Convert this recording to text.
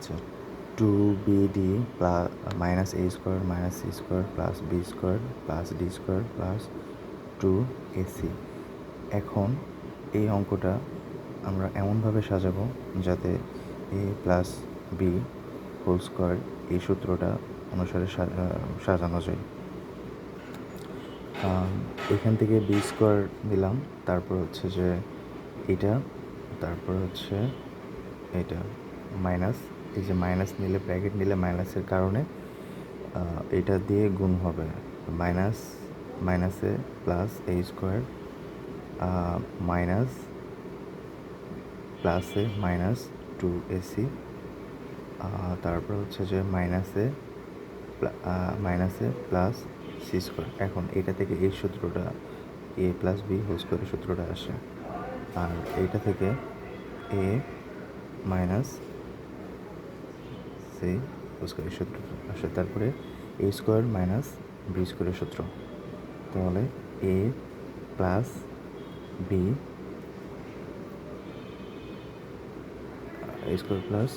আচ্ছা, 2bd plus minus a square minus c square plus b square plus d square plus 2ac। এখন এই অঙ্কটা আমরা এমনভাবে সাজাবো যাতে a plus b whole square এই সূত্রটা অনুসারে সাজানো যায়। এখান থেকে বি স্কোয়ার নিলাম, তারপর হচ্ছে যে এটা, তারপর হচ্ছে এটা মাইনাস, এই যে মাইনাস নিলে ব্র্যাকেট নিলে মাইনাসের কারণে এটা দিয়ে গুণ হবে, মাইনাস মাইনাসে প্লাস এ স্কোয়ার মাইনাস প্লাসে মাইনাস 2ac, তারপর হচ্ছে যে মাইনাসে প্লাস সি স্কোয়ার। এখন এটা থেকে এই সূত্রটা এ প্লাস বি হোল স্কোয়ারের সূত্রটা আসে, আর এইটা থেকে এ মাইনাস সি হোল স্কোয়ারের সূত্রটা আসে, তারপরে এ স্কোয়ার মাইনাস বি স্কোয়ারের সূত্র। তাহলে এ প্লাস বি স্কোয়ার প্লাস